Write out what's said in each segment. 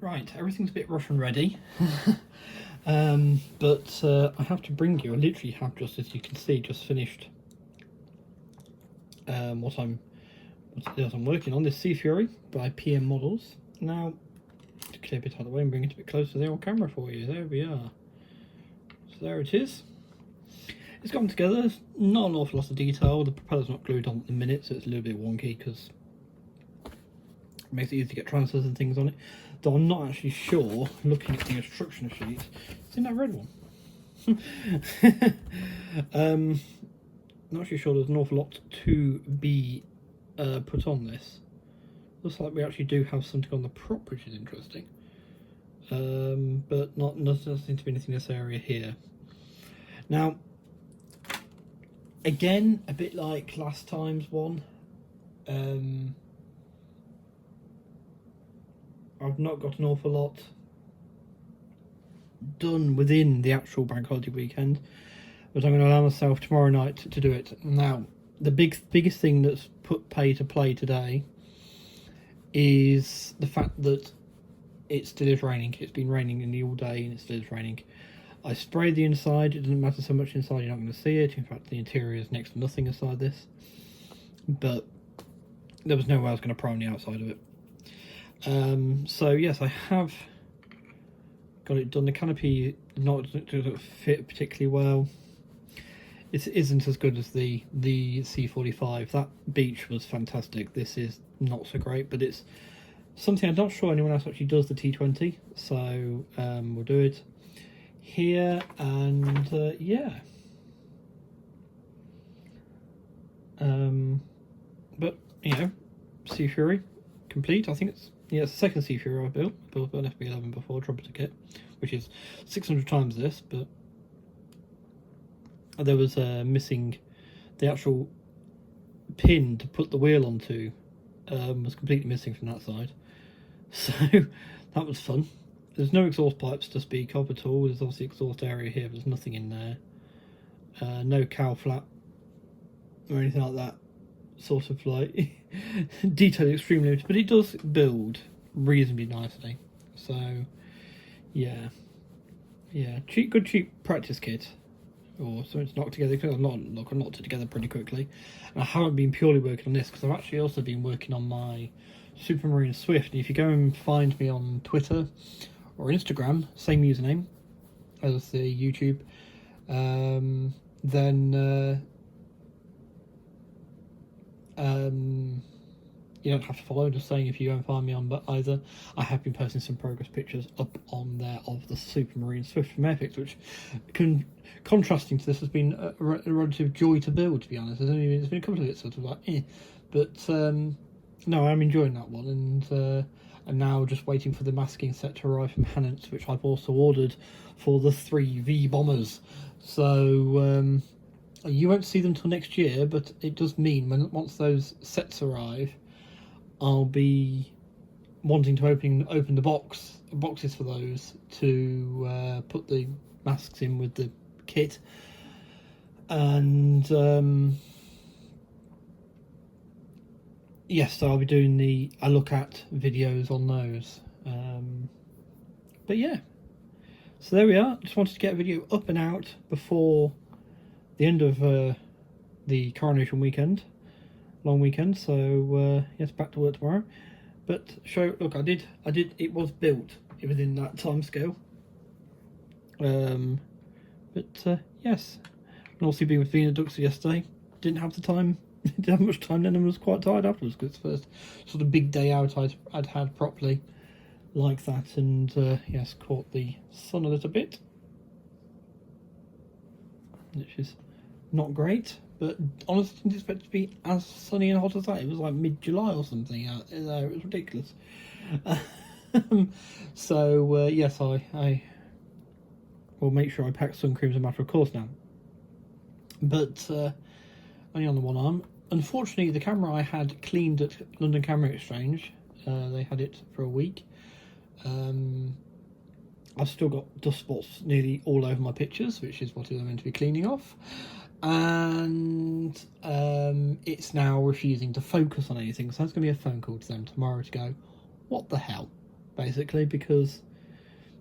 Right, everything's a bit rough and ready. But I have to bring you, I literally have, just as you can see, just finished what I'm working on, this Sea Fury by PM Models. Now, to clear a bit out of the way and bring it a bit closer to the old camera for you, there we are. So there it is. It's gone together, not an awful lot of detail, the propeller's not glued on at the minute, so it's a little bit wonky because it makes it easy to get transfers and things on it. Though I'm not actually sure, looking at the instruction sheet, it's in that red one. Not actually sure there's an awful lot to be put on this. Looks like we actually do have something on the prop, which is interesting. But doesn't seem to be anything in this area here. Now, again, a bit like last time's one, I've not got an awful lot done within the actual bank holiday weekend, but I'm going to allow myself tomorrow night to do it. Now, the biggest thing that's put pay to play today is the fact that it still is raining. It's been raining nearly all day and it still is raining. I sprayed the inside, it doesn't matter so much inside, you're not going to see it. In fact, the interior is next to nothing inside this. But there was no way I was going to prime the outside of it. So yes, I have got it done. The canopy doesn't fit particularly well. It isn't as good as the C45. That beach was fantastic. This is not so great, but it's something I'm not sure anyone else actually does the T20. So we'll do it here, and yeah. But you know, Sea Fury complete. I think it's the second Sea Fury I've built. I built an FB11 before, trumpeter kit, which is 600 times this, but there was missing the actual pin to put the wheel onto, was completely missing from that side. So that was fun. There's no exhaust pipes to speak of at all. There's obviously exhaust area here, but there's nothing in there. No cowl flap or anything like that. Sort of like detail extremely limited, but it does build reasonably nicely. So yeah, good cheap practice kit, or something to knock together. Because I knocked it together pretty quickly, and I haven't been purely working on this because I've actually also been working on my Supermarine Swift. And if you go and find me on Twitter or Instagram, same username as the YouTube, then you don't have to follow, just saying if you go and find me on, but either I have been posting some progress pictures up on there of the Supermarine Swift from Airfix, which contrasting to this has been a relative joy to build, to be honest. There's been a couple of it sort of like but no, I'm enjoying that one, and I'm now just waiting for the masking set to arrive from Hannants, which I've also ordered for the 3 V bombers. So you won't see them till next year, but it does mean once those sets arrive, I'll be wanting to open the boxes for those to put the masks in with the kit, and yes, so I'll be doing a look at videos on those. But yeah, so there we are. Just wanted to get a video up and out before the end of the Coronation weekend, long weekend. So yes, back to work tomorrow. But look, I did. It was built within that time scale. But yes, and also being with Vina Duxer yesterday, didn't have the time. Didn't have much time then, and was quite tired afterwards because it's the first sort of big day out I'd had properly like that, and yes, caught the sun a little bit, which is not great, but honestly didn't expect it to be as sunny and hot as that. It was like mid-July or something out there. It was ridiculous. So yes, I will make sure I pack sun cream as a matter of course now, but only on the one arm. Unfortunately, the camera I had cleaned at London Camera Exchange, they had it for a week. I've still got dust spots nearly all over my pictures, which is what I'm meant to be cleaning off, and it's now refusing to focus on anything, so there's going to be a phone call to them tomorrow to go, what the hell, basically, because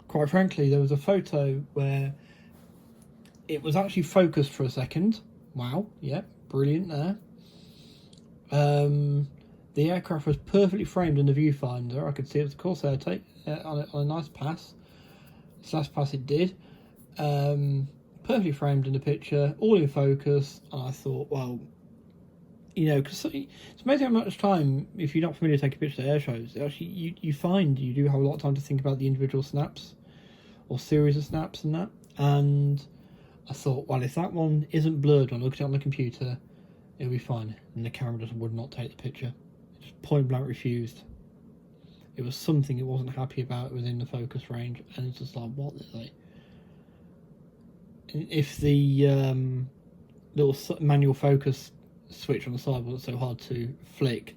quite frankly there was a photo where it was actually focused for a second. Wow, yeah, brilliant there. The aircraft was perfectly framed in the viewfinder. I could see it was a Corsair take on a nice pass. This last pass it did. Perfectly framed in the picture, all in focus, and I thought, well, you know, because it's amazing how much time, if you're not familiar taking pictures at air shows, actually you find you do have a lot of time to think about the individual snaps or series of snaps and that. And I thought, well, if that one isn't blurred when I look at it on the computer, it'll be fine. And the camera just would not take the picture. It just point blank refused. It was something it wasn't happy about within the focus range, and it's just like, what is it? If the little manual focus switch on the side wasn't so hard to flick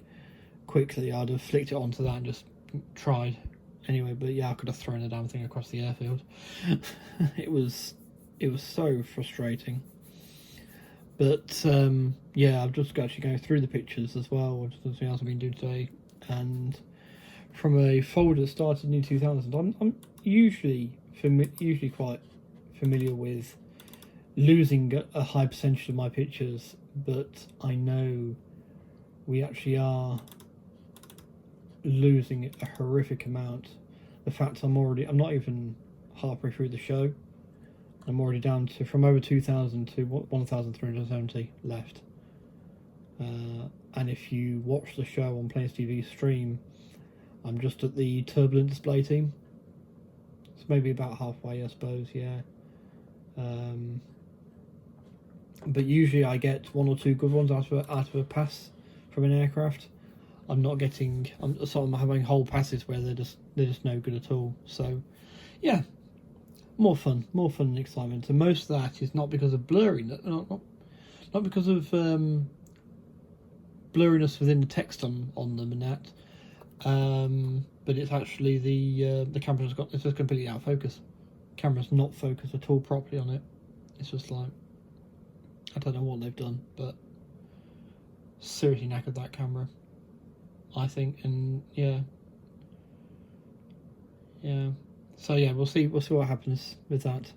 quickly, I'd have flicked it onto that and just tried anyway. But yeah, I could have thrown the damn thing across the airfield. it was so frustrating. But yeah, I've just actually going through the pictures as well, which is something else I've been doing today. And from a folder that started in 2000, I'm usually quite familiar with losing a high percentage of my pictures, but I know we actually are losing a horrific amount. The fact I'm not even halfway through the show. I'm already down to from over 2,000 to 1,370 left. And if you watch the show on Planes TV stream, I'm just at the turbulent display team. It's maybe about halfway, I suppose, yeah. But usually I get one or two good ones out of a pass from an aircraft. I'm having whole passes where they're just no good at all. So yeah, more fun and excitement. And most of that is not because of blurring, not because of blurriness within the text on them and that. But it's actually the camera's it's just completely out of focus. Camera's not focused at all properly on it. It's just like, I don't know what they've done, but seriously knackered that camera, I think. And yeah. So yeah, we'll see what happens with that.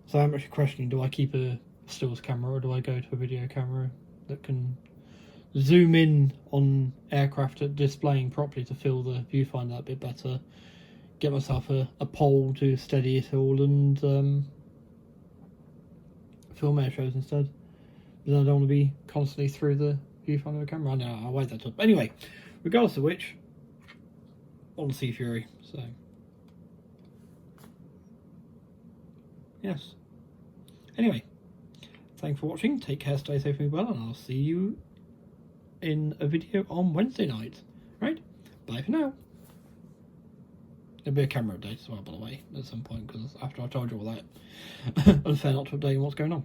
So I'm actually questioning: do I keep a stills camera or do I go to a video camera that can zoom in on aircraft at displaying properly to fill the viewfinder a bit better? Get myself a pole to steady it all and film air shows instead. Because I don't want to be constantly through the viewfinder of the camera. I know, I'll wait that up. Anyway, regardless of which, on Sea Fury. So yes. Anyway, thanks for watching. Take care, stay safe and well, and I'll see you in a video on Wednesday night. Right? Bye for now. There'll be a camera update as well, by the way, at some point, because after I told you all that, unfair not to update you what's going on.